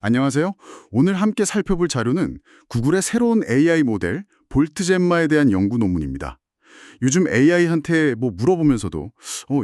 안녕하세요. 오늘 함께 살펴볼 자료는 구글의 새로운 AI 모델 볼트젬마에 대한 연구 논문입니다. 요즘 AI한테 뭐 물어보면서도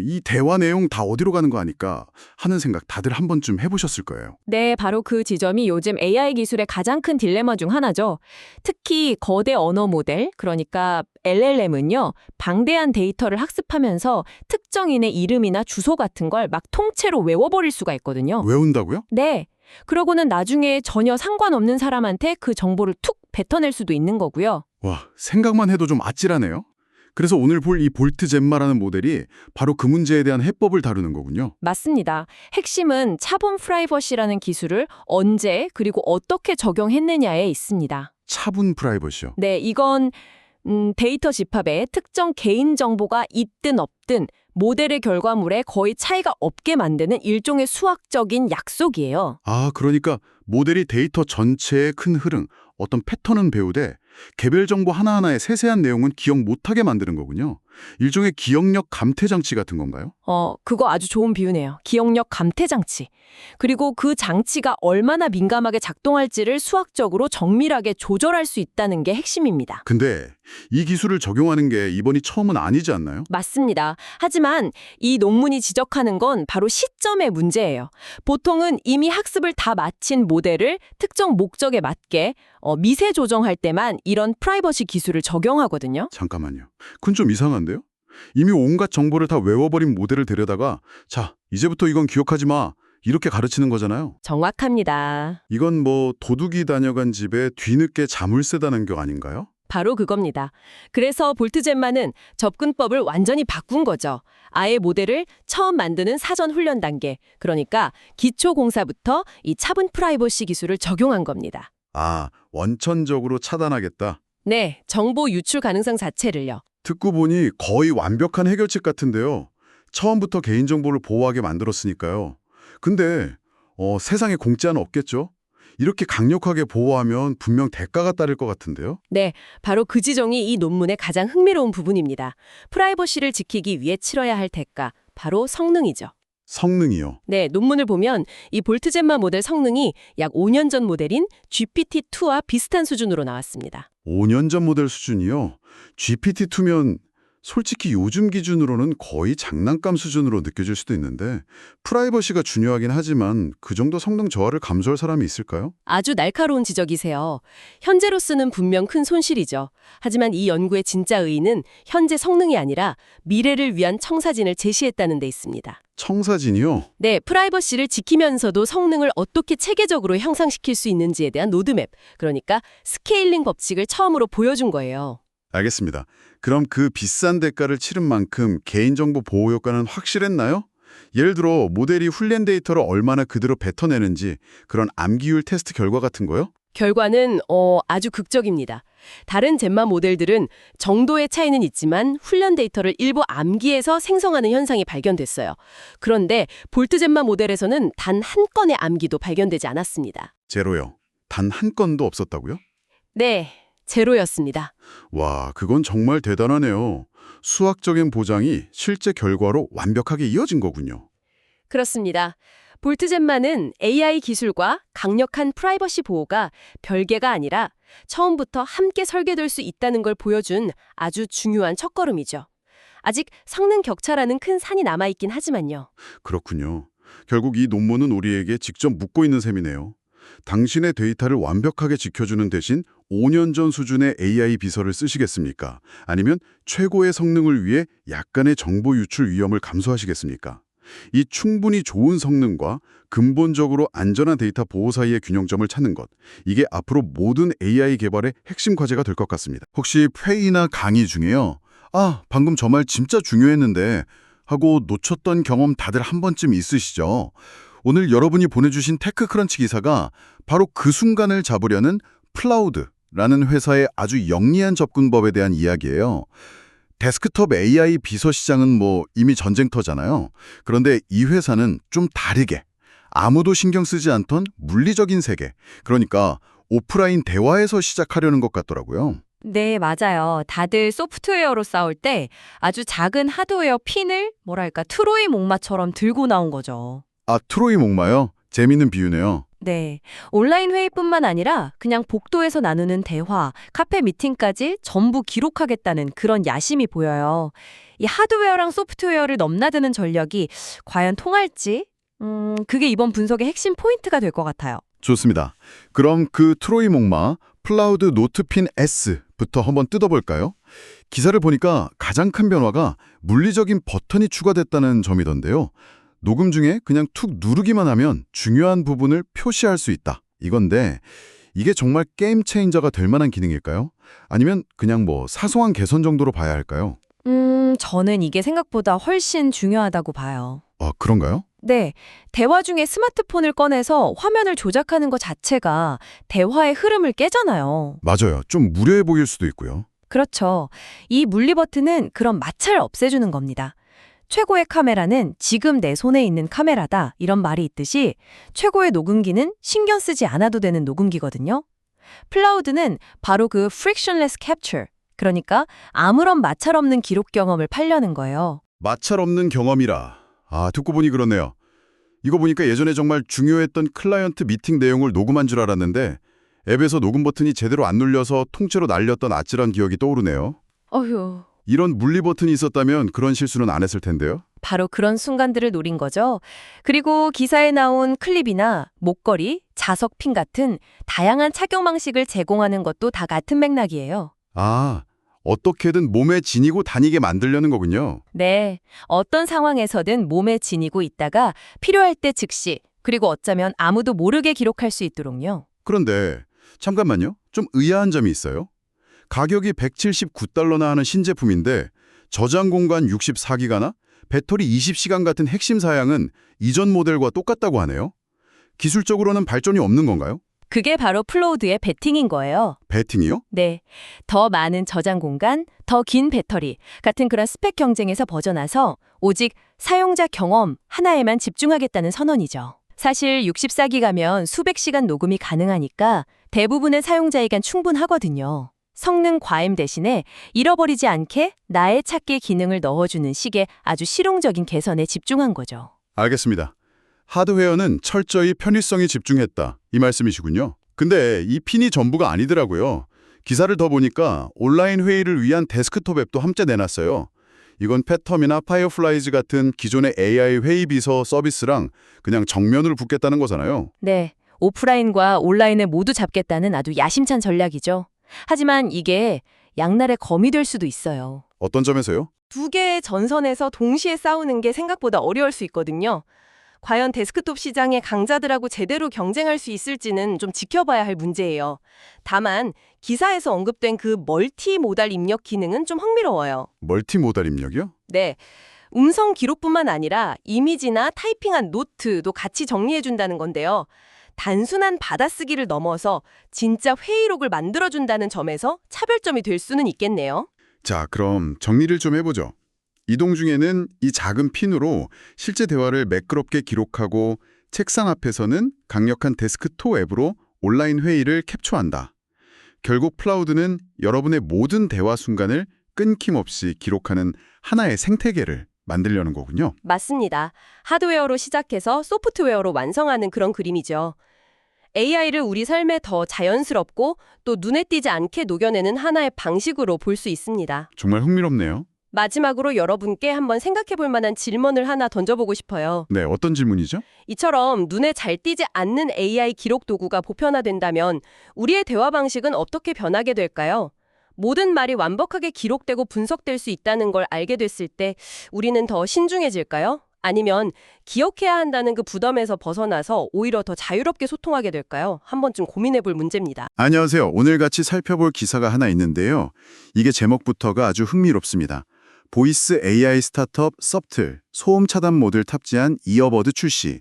이 대화 내용 다 어디로 가는 거 아닐까 하는 생각 다들 한 번쯤 해보셨을 거예요. 네, 바로 그 지점이 요즘 AI 기술의 가장 큰 딜레마 중 하나죠. 특히 거대 언어 모델, 그러니까 LLM은요, 방대한 데이터를 학습하면서 특정인의 이름이나 주소 같은 걸 막 통째로 외워버릴 수가 있거든요. 외운다고요? 네. 그러고는 나중에 전혀 상관없는 사람한테 그 정보를 툭 뱉어낼 수도 있는 거고요. 와, 생각만 해도 좀 아찔하네요. 그래서 오늘 볼 이 볼트젬마라는 모델이 바로 그 문제에 대한 해법을 다루는 거군요. 맞습니다. 핵심은 차분 프라이버시라는 기술을 언제 그리고 어떻게 적용했느냐에 있습니다. 차분 프라이버시요. 네, 이건 데이터 집합에 특정 개인 정보가 있든 없든 모델의 결과물에 거의 차이가 없게 만드는 일종의 수학적인 약속이에요. 아, 그러니까 모델이 데이터 전체의 큰 흐름, 어떤 패턴은 배우되 개별 정보 하나하나의 세세한 내용은 기억 못하게 만드는 거군요. 일종의 기억력 감퇴 장치 같은 건가요? 그거 아주 좋은 비유네요. 기억력 감퇴 장치. 그리고 그 장치가 얼마나 민감하게 작동할지를 수학적으로 정밀하게 조절할 수 있다는 게 핵심입니다. 근데 이 기술을 적용하는 게 이번이 처음은 아니지 않나요? 맞습니다. 하지만 이 논문이 지적하는 건 바로 시점의 문제예요. 보통은 이미 학습을 다 마친 모델을 특정 목적에 맞게 미세 조정할 때만 이런 프라이버시 기술을 적용하거든요. 잠깐만요. 그건 좀 이상한데요? 이미 온갖 정보를 다 외워버린 모델을 데려다가 자, 이제부터 이건 기억하지 마. 이렇게 가르치는 거잖아요. 정확합니다. 이건 뭐 도둑이 다녀간 집에 뒤늦게 자물쇠다는 거 아닌가요? 바로 그겁니다. 그래서 볼트젬마는 접근법을 완전히 바꾼 거죠. 아예 모델을 처음 만드는 사전 훈련 단계, 그러니까 기초 공사부터 이 차분 프라이버시 기술을 적용한 겁니다. 아, 원천적으로 차단하겠다. 네, 정보 유출 가능성 자체를요. 듣고 보니 거의 완벽한 해결책 같은데요. 처음부터 개인정보를 보호하게 만들었으니까요. 근데 세상에 공짜는 없겠죠? 이렇게 강력하게 보호하면 분명 대가가 따를 것 같은데요? 네, 바로 그 지점이 이 논문의 가장 흥미로운 부분입니다. 프라이버시를 지키기 위해 치러야 할 대가, 바로 성능이죠. 성능이요. 네, 논문을 보면 이 볼트젬마 모델 성능이 약 5년 전 모델인 GPT-2와 비슷한 수준으로 나왔습니다. 5년 전 모델 수준이요. GPT-2면 솔직히 요즘 기준으로는 거의 장난감 수준으로 느껴질 수도 있는데 프라이버시가 중요하긴 하지만 그 정도 성능 저하를 감수할 사람이 있을까요? 아주 날카로운 지적이세요. 현재로서는 분명 큰 손실이죠. 하지만 이 연구의 진짜 의의는 현재 성능이 아니라 미래를 위한 청사진을 제시했다는 데 있습니다. 청사진이요? 네, 프라이버시를 지키면서도 성능을 어떻게 체계적으로 향상시킬 수 있는지에 대한 로드맵, 그러니까 스케일링 법칙을 처음으로 보여준 거예요. 알겠습니다. 그럼 그 비싼 대가를 치른 만큼 개인정보 보호 효과는 확실했나요? 예를 들어 모델이 훈련 데이터를 얼마나 그대로 뱉어내는지 그런 암기율 테스트 결과 같은 거요? 결과는 아주 극적입니다. 다른 젬마 모델들은 정도의 차이는 있지만 훈련 데이터를 일부 암기해서 생성하는 현상이 발견됐어요. 그런데 볼트젬마 모델에서는 단 한 건의 암기도 발견되지 않았습니다. 제로요. 단 한 건도 없었다고요? 네, 제로였습니다. 와, 그건 정말 대단하네요. 수학적인 보장이 실제 결과로 완벽하게 이어진 거군요. 그렇습니다. 볼트젬마는 AI 기술과 강력한 프라이버시 보호가 별개가 아니라 처음부터 함께 설계될 수 있다는 걸 보여준 아주 중요한 첫걸음이죠. 아직 성능 격차라는 큰 산이 남아있긴 하지만요. 그렇군요. 결국 이 논문은 우리에게 직접 묻고 있는 셈이네요. 당신의 데이터를 완벽하게 지켜주는 대신 5년 전 수준의 AI 비서를 쓰시겠습니까? 아니면 최고의 성능을 위해 약간의 정보 유출 위험을 감수하시겠습니까? 이 충분히 좋은 성능과 근본적으로 안전한 데이터 보호 사이의 균형점을 찾는 것, 이게 앞으로 모든 AI 개발의 핵심 과제가 될 것 같습니다. 혹시 회의나 강의 중에요. 방금 저 말 진짜 중요했는데 하고 놓쳤던 경험 다들 한 번쯤 있으시죠? 오늘 여러분이 보내주신 테크크런치 기사가 바로 그 순간을 잡으려는 플라우드라는 회사의 아주 영리한 접근법에 대한 이야기예요. 데스크톱 AI 비서 시장은 뭐 이미 전쟁터잖아요. 그런데 이 회사는 좀 다르게 아무도 신경 쓰지 않던 물리적인 세계, 그러니까 오프라인 대화에서 시작하려는 것 같더라고요. 네, 맞아요. 다들 소프트웨어로 싸울 때 아주 작은 하드웨어 핀을 트로이 목마처럼 들고 나온 거죠. 트로이 목마요? 재밌는 비유네요. 네. 온라인 회의뿐만 아니라 그냥 복도에서 나누는 대화, 카페 미팅까지 전부 기록하겠다는 그런 야심이 보여요. 이 하드웨어랑 소프트웨어를 넘나드는 전략이 과연 통할지? 그게 이번 분석의 핵심 포인트가 될 것 같아요. 좋습니다. 그럼 그 트로이 목마 플라우드 노트핀 S부터 한번 뜯어볼까요? 기사를 보니까 가장 큰 변화가 물리적인 버튼이 추가됐다는 점이던데요. 녹음 중에 그냥 툭 누르기만 하면 중요한 부분을 표시할 수 있다. 이건데 이게 정말 게임 체인저가 될 만한 기능일까요? 아니면 그냥 뭐 사소한 개선 정도로 봐야 할까요? 저는 이게 생각보다 훨씬 중요하다고 봐요. 아, 그런가요? 네. 대화 중에 스마트폰을 꺼내서 화면을 조작하는 것 자체가 대화의 흐름을 깨잖아요. 맞아요. 좀 무료해 보일 수도 있고요. 그렇죠. 이 물리 버튼은 그런 마찰을 없애주는 겁니다. 최고의 카메라는 지금 내 손에 있는 카메라다 이런 말이 있듯이 최고의 녹음기는 신경 쓰지 않아도 되는 녹음기거든요. 플라우드는 바로 그 frictionless capture, 그러니까 아무런 마찰 없는 기록 경험을 팔려는 거예요. 마찰 없는 경험이라. 아, 듣고 보니 그렇네요. 이거 보니까 예전에 정말 중요했던 클라이언트 미팅 내용을 녹음한 줄 알았는데 앱에서 녹음 버튼이 제대로 안 눌려서 통째로 날렸던 아찔한 기억이 떠오르네요. 어휴. 이런 물리 버튼이 있었다면 그런 실수는 안 했을 텐데요. 바로 그런 순간들을 노린 거죠. 그리고 기사에 나온 클립이나 목걸이, 자석핀 같은 다양한 착용 방식을 제공하는 것도 다 같은 맥락이에요. 아, 어떻게든 몸에 지니고 다니게 만들려는 거군요. 네, 어떤 상황에서든 몸에 지니고 있다가 필요할 때 즉시, 그리고 어쩌면 아무도 모르게 기록할 수 있도록요. 그런데 잠깐만요. 좀 의아한 점이 있어요. 가격이 179달러나 하는 신제품인데 저장 공간 64기가나 배터리 20시간 같은 핵심 사양은 이전 모델과 똑같다고 하네요. 기술적으로는 발전이 없는 건가요? 그게 바로 플로우드의 베팅인 거예요. 배팅이요? 네, 더 많은 저장 공간, 더 긴 배터리 같은 그런 스펙 경쟁에서 벗어나서 오직 사용자 경험 하나에만 집중하겠다는 선언이죠. 사실 64기가면 수백 시간 녹음이 가능하니까 대부분의 사용자에겐 충분하거든요. 성능 과잉 대신에 잃어버리지 않게 나의 찾기 기능을 넣어주는 식의 아주 실용적인 개선에 집중한 거죠. 알겠습니다. 하드웨어는 철저히 편의성에 집중했다. 이 말씀이시군요. 근데 이 핀이 전부가 아니더라고요. 기사를 더 보니까 온라인 회의를 위한 데스크톱 앱도 함께 내놨어요. 이건 패텀이나 파이어플라이즈 같은 기존의 AI 회의 비서 서비스랑 그냥 정면으로 붙겠다는 거잖아요. 네, 오프라인과 온라인을 모두 잡겠다는 아주 야심찬 전략이죠. 하지만 이게 양날의 검이 될 수도 있어요. 어떤 점에서요? 두 개의 전선에서 동시에 싸우는 게 생각보다 어려울 수 있거든요. 과연 데스크톱 시장의 강자들하고 제대로 경쟁할 수 있을지는 좀 지켜봐야 할 문제예요. 다만 기사에서 언급된 그 멀티모달 입력 기능은 좀 흥미로워요. 멀티모달 입력이요? 네, 음성 기록뿐만 아니라 이미지나 타이핑한 노트도 같이 정리해준다는 건데요. 단순한 받아쓰기를 넘어서 진짜 회의록을 만들어준다는 점에서 차별점이 될 수는 있겠네요. 자, 그럼 정리를 좀 해보죠. 이동 중에는 이 작은 핀으로 실제 대화를 매끄럽게 기록하고 책상 앞에서는 강력한 데스크톱 앱으로 온라인 회의를 캡처한다. 결국 플라우드는 여러분의 모든 대화 순간을 끊김없이 기록하는 하나의 생태계를 만들려는 거군요. 맞습니다. 하드웨어로 시작해서 소프트웨어로 완성하는 그런 그림이죠. AI를 우리 삶에 더 자연스럽고 또 눈에 띄지 않게 녹여내는 하나의 방식으로 볼 수 있습니다. 정말 흥미롭네요. 마지막으로 여러분께 한번 생각해 볼 만한 질문을 하나 던져보고 싶어요. 네, 어떤 질문이죠? 이처럼 눈에 잘 띄지 않는 AI 기록 도구가 보편화된다면 우리의 대화 방식은 어떻게 변하게 될까요? 모든 말이 완벽하게 기록되고 분석될 수 있다는 걸 알게 됐을 때 우리는 더 신중해질까요? 아니면 기억해야 한다는 그 부담에서 벗어나서 오히려 더 자유롭게 소통하게 될까요? 한 번쯤 고민해 볼 문제입니다. 안녕하세요. 오늘 같이 살펴볼 기사가 하나 있는데요. 이게 제목부터가 아주 흥미롭습니다. 보이스 AI 스타트업 섭틀, 소음 차단 모드를 탑재한 이어버드 출시.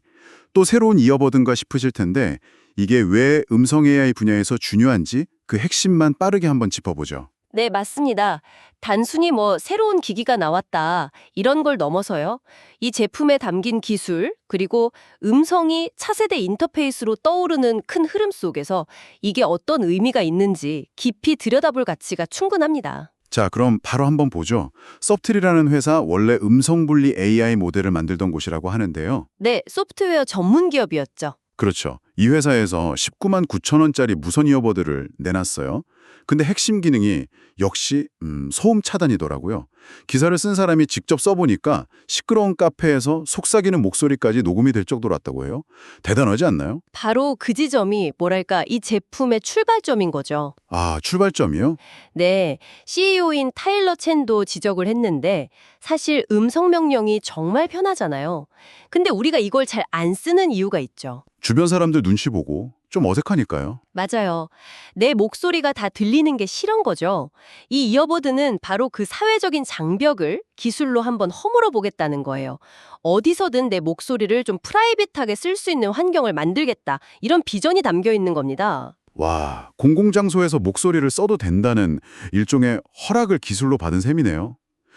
또 새로운 이어버드인가 싶으실 텐데 이게 왜 음성 AI 분야에서 중요한지 그 핵심만 빠르게 한번 짚어보죠. 네, 맞습니다. 단순히 새로운 기기가 나왔다 이런 걸 넘어서요. 이 제품에 담긴 기술 그리고 음성이 차세대 인터페이스로 떠오르는 큰 흐름 속에서 이게 어떤 의미가 있는지 깊이 들여다볼 가치가 충분합니다. 자, 그럼 바로 한번 보죠. 섭틀이라는 회사 원래 음성 분리 AI 모델을 만들던 곳이라고 하는데요. 네, 소프트웨어 전문 기업이었죠. 그렇죠. 이 회사에서 19만 9천 원짜리 무선 이어버드를 내놨어요. 근데 핵심 기능이 역시 소음 차단이더라고요. 기사를 쓴 사람이 직접 써보니까 시끄러운 카페에서 속삭이는 목소리까지 녹음이 될 정도로 왔다고 해요. 대단하지 않나요? 바로 그 지점이 뭐랄까 이 제품의 출발점인 거죠. 아, 출발점이요? 네, CEO인 타일러 첸도 지적을 했는데 사실 음성 명령이 정말 편하잖아요. 근데 우리가 이걸 잘 안 쓰는 이유가 있죠. 주변 사람들 눈치 보고 좀 어색하니까요. 맞아요. 내 목소리가 다 들리는 게 싫은 거죠. 이 이어버드는 바로 그 사회적인 장벽을 기술로 한번 허물어 보겠다는 거예요. 어디서든 내 목소리를 좀 프라이빗하게 쓸 수 있는 환경을 만들겠다. 이런 비전이 담겨 있는 겁니다. 와, 공공장소에서 목소리를 써도 된다는 일종의 허락을 기술로 받은 셈이네요.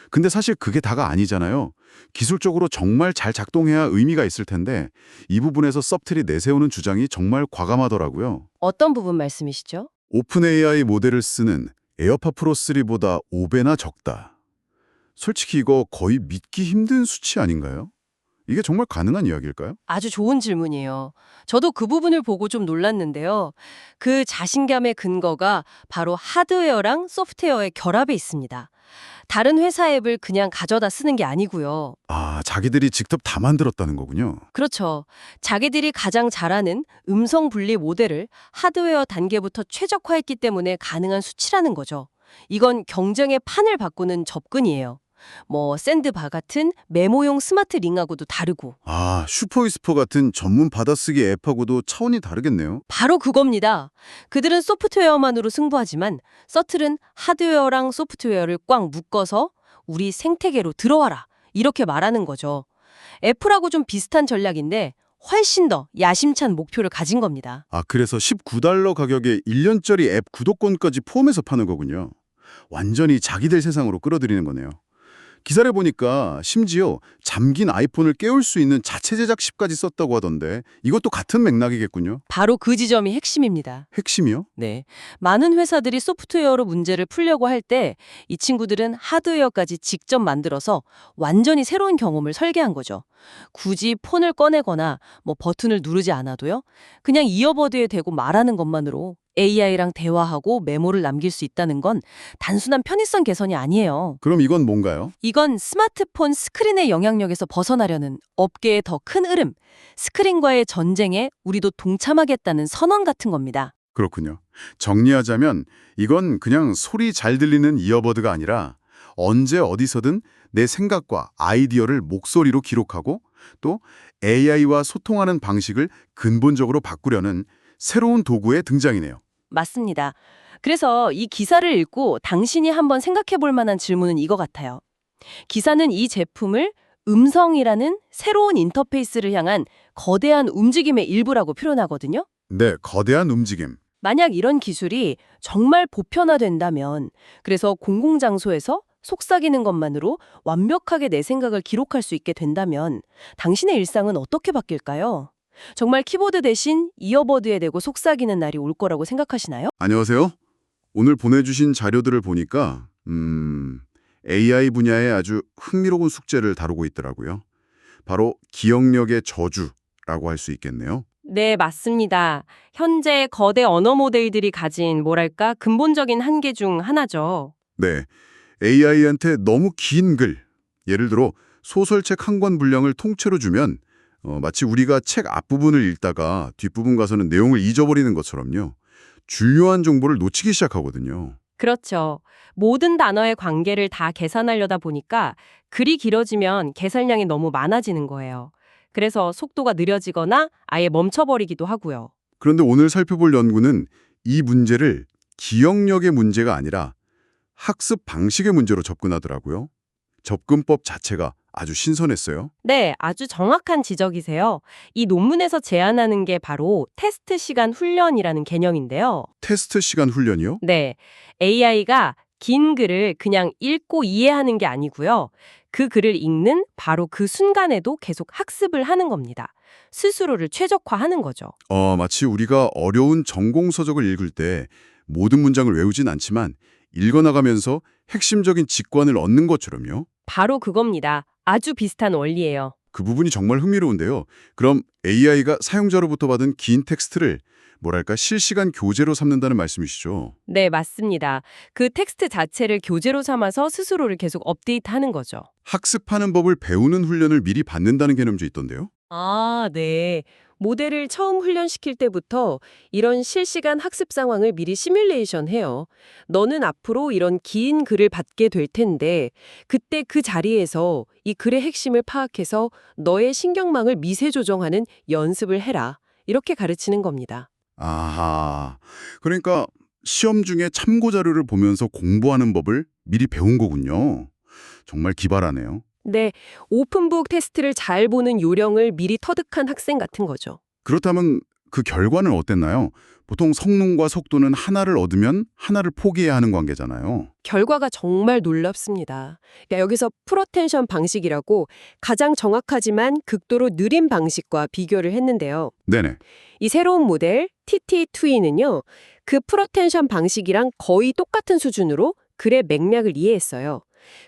근데 사실 그게 다가 아니잖아요. 기술적으로 정말 잘 작동해야 의미가 있을 텐데 이 부분에서 섭틀이 내세우는 주장이 정말 과감하더라고요. 어떤 부분 말씀이시죠? 오픈 AI 모델을 쓰는 에어팟 프로 3보다 5배나 적다. 솔직히 이거 거의 믿기 힘든 수치 아닌가요? 이게 정말 가능한 이야기일까요? 아주 좋은 질문이에요. 저도 그 부분을 보고 좀 놀랐는데요. 그 자신감의 근거가 바로 하드웨어랑 소프트웨어의 결합에 있습니다. 다른 회사 앱을 그냥 가져다 쓰는 게 아니고요. 아, 자기들이 직접 다 만들었다는 거군요. 그렇죠. 자기들이 가장 잘하는 음성 분리 모델을 하드웨어 단계부터 최적화했기 때문에 가능한 수치라는 거죠. 이건 경쟁의 판을 바꾸는 접근이에요. 뭐 샌드바 같은 메모용 스마트 링하고도 다르고. 아, 슈퍼위스퍼 같은 전문 받아쓰기 앱하고도 차원이 다르겠네요. 바로 그겁니다. 그들은 소프트웨어만으로 승부하지만 서틀은 하드웨어랑 소프트웨어를 꽉 묶어서 우리 생태계로 들어와라. 이렇게 말하는 거죠. 애플하고 좀 비슷한 전략인데 훨씬 더 야심찬 목표를 가진 겁니다. 아, 그래서 $19 가격에 1년짜리 앱 구독권까지 포함해서 파는 거군요. 완전히 자기들 세상으로 끌어들이는 거네요. 기사를 보니까 심지어 잠긴 아이폰을 깨울 수 있는 자체 제작십까지 썼다고 하던데 이것도 같은 맥락이겠군요. 바로 그 지점이 핵심입니다. 핵심이요? 네. 많은 회사들이 소프트웨어로 문제를 풀려고 할 때 이 친구들은 하드웨어까지 직접 만들어서 완전히 새로운 경험을 설계한 거죠. 굳이 폰을 꺼내거나 뭐 버튼을 누르지 않아도요. 그냥 이어버드에 대고 말하는 것만으로 AI랑 대화하고 메모를 남길 수 있다는 건 단순한 편의성 개선이 아니에요. 그럼 이건 뭔가요? 이건 스마트폰 스크린의 영향력에서 벗어나려는 업계의 더 큰 흐름, 스크린과의 전쟁에 우리도 동참하겠다는 선언 같은 겁니다. 그렇군요. 정리하자면 이건 그냥 소리 잘 들리는 이어버드가 아니라 언제 어디서든 내 생각과 아이디어를 목소리로 기록하고 또 AI와 소통하는 방식을 근본적으로 바꾸려는 새로운 도구의 등장이네요. 맞습니다. 그래서 이 기사를 읽고 당신이 한번 생각해 볼 만한 질문은 이거 같아요. 기사는 이 제품을 음성이라는 새로운 인터페이스를 향한 거대한 움직임의 일부라고 표현하거든요. 네, 거대한 움직임. 만약 이런 기술이 정말 보편화된다면, 그래서 공공장소에서 속삭이는 것만으로 완벽하게 내 생각을 기록할 수 있게 된다면 당신의 일상은 어떻게 바뀔까요? 정말 키보드 대신 이어버드에 대고 속삭이는 날이 올 거라고 생각하시나요? 안녕하세요. 오늘 보내주신 자료들을 보니까 AI 분야의 아주 흥미로운 숙제를 다루고 있더라고요. 바로 기억력의 저주라고 할 수 있겠네요. 네, 맞습니다. 현재 거대 언어 모델들이 가진 뭐랄까 근본적인 한계 중 하나죠. 네, AI한테 너무 긴 글, 예를 들어 소설책 한 권 분량을 통째로 주면 마치 우리가 책 앞부분을 읽다가 뒷부분 가서는 내용을 잊어버리는 것처럼요. 중요한 정보를 놓치기 시작하거든요. 그렇죠. 모든 단어의 관계를 다 계산하려다 보니까 글이 길어지면 계산량이 너무 많아지는 거예요. 그래서 속도가 느려지거나 아예 멈춰버리기도 하고요. 그런데 오늘 살펴볼 연구는 이 문제를 기억력의 문제가 아니라 학습 방식의 문제로 접근하더라고요. 접근법 자체가 아주 신선했어요. 네, 아주 정확한 지적이세요. 이 논문에서 제안하는 게 바로 테스트 시간 훈련이라는 개념인데요. 테스트 시간 훈련이요? 네, AI가 긴 글을 그냥 읽고 이해하는 게 아니고요. 그 글을 읽는 바로 그 순간에도 계속 학습을 하는 겁니다. 스스로를 최적화하는 거죠. 마치 우리가 어려운 전공 서적을 읽을 때 모든 문장을 외우진 않지만 읽어나가면서 핵심적인 직관을 얻는 것처럼요. 바로 그겁니다. 아주 비슷한 원리예요. 그 부분이 정말 흥미로운데요. 그럼 AI가 사용자로부터 받은 긴 텍스트를 뭐랄까 실시간 교재로 삼는다는 말씀이시죠? 네, 맞습니다. 그 텍스트 자체를 교재로 삼아서 스스로를 계속 업데이트하는 거죠. 학습하는 법을 배우는 훈련을 미리 받는다는 개념도 있던데요? 아, 네. 모델을 처음 훈련시킬 때부터 이런 실시간 학습 상황을 미리 시뮬레이션 해요. 너는 앞으로 이런 긴 글을 받게 될 텐데, 그때 그 자리에서 이 글의 핵심을 파악해서 너의 신경망을 미세 조정하는 연습을 해라. 이렇게 가르치는 겁니다. 아하. 그러니까 시험 중에 참고 자료를 보면서 공부하는 법을 미리 배운 거군요. 정말 기발하네요. 네, 오픈북 테스트를 잘 보는 요령을 미리 터득한 학생 같은 거죠. 그렇다면 그 결과는 어땠나요? 보통 성능과 속도는 하나를 얻으면 하나를 포기해야 하는 관계잖아요. 결과가 정말 놀랍습니다. 그러니까 여기서 풀어텐션 방식이라고 가장 정확하지만 극도로 느린 방식과 비교를 했는데요. 네네. 이 새로운 모델 TT2E는요. 그 풀어텐션 방식이랑 거의 똑같은 수준으로 글의 맥락을 이해했어요.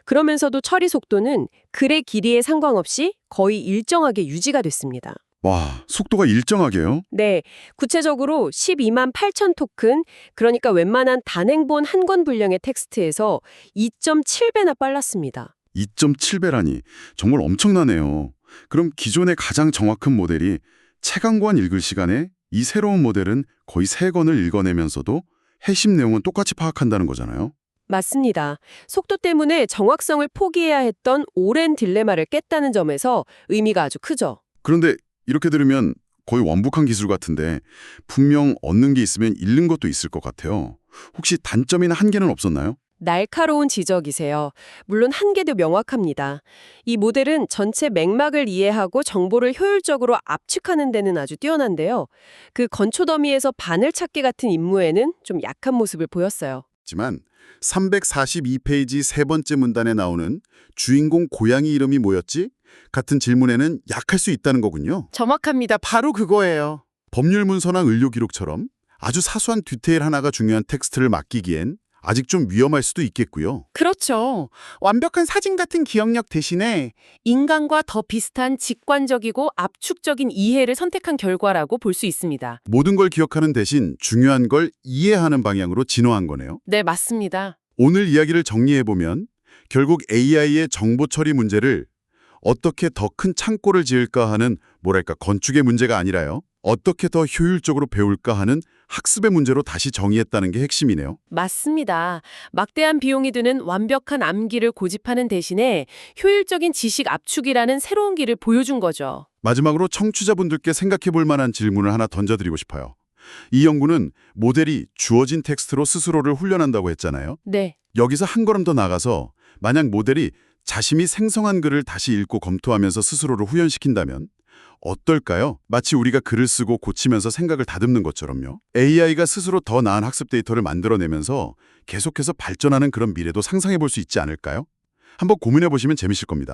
그러면서도 처리 속도는 글의 길이에 상관없이 거의 일정하게 유지가 됐습니다. 와, 속도가 일정하게요? 네, 구체적으로 12만 8천 토큰, 그러니까 웬만한 단행본 한 권 분량의 텍스트에서 2.7배나 빨랐습니다. 2.7배라니 정말 엄청나네요. 그럼 기존의 가장 정확한 모델이 책 한 권 읽을 시간에 이 새로운 모델은 거의 3권을 읽어내면서도 핵심 내용은 똑같이 파악한다는 거잖아요. 맞습니다. 속도 때문에 정확성을 포기해야 했던 오랜 딜레마를 깼다는 점에서 의미가 아주 크죠. 그런데 이렇게 들으면 거의 완벽한 기술 같은데 분명 얻는 게 있으면 잃는 것도 있을 것 같아요. 혹시 단점이나 한계는 없었나요? 날카로운 지적이세요. 물론 한계도 명확합니다. 이 모델은 전체 맥락을 이해하고 정보를 효율적으로 압축하는 데는 아주 뛰어난데요. 그 건초 더미에서 바늘 찾기 같은 임무에는 좀 약한 모습을 보였어요. 하지만 342페이지 세 번째 문단에 나오는 주인공 고양이 이름이 뭐였지? 같은 질문에는 약할 수 있다는 거군요. 정확합니다. 바로 그거예요. 법률 문서나 의료 기록처럼 아주 사소한 디테일 하나가 중요한 텍스트를 맡기기엔 아직 좀 위험할 수도 있겠고요. 그렇죠. 완벽한 사진 같은 기억력 대신에 인간과 더 비슷한 직관적이고 압축적인 이해를 선택한 결과라고 볼 수 있습니다. 모든 걸 기억하는 대신 중요한 걸 이해하는 방향으로 진화한 거네요. 네, 맞습니다. 오늘 이야기를 정리해보면 결국 AI의 정보 처리 문제를 어떻게 더 큰 창고를 지을까 하는 뭐랄까 건축의 문제가 아니라요. 어떻게 더 효율적으로 배울까 하는 학습의 문제로 다시 정의했다는 게 핵심이네요. 맞습니다. 막대한 비용이 드는 완벽한 암기를 고집하는 대신에 효율적인 지식 압축이라는 새로운 길을 보여준 거죠. 마지막으로 청취자분들께 생각해 볼 만한 질문을 하나 던져드리고 싶어요. 이 연구는 모델이 주어진 텍스트로 스스로를 훈련한다고 했잖아요. 네. 여기서 한 걸음 더 나가서 만약 모델이 자신이 생성한 글을 다시 읽고 검토하면서 스스로를 훈련시킨다면 어떨까요? 마치 우리가 글을 쓰고 고치면서 생각을 다듬는 것처럼요. AI가 스스로 더 나은 학습 데이터를 만들어내면서 계속해서 발전하는 그런 미래도 상상해 볼 수 있지 않을까요? 한번 고민해 보시면 재미있을 겁니다.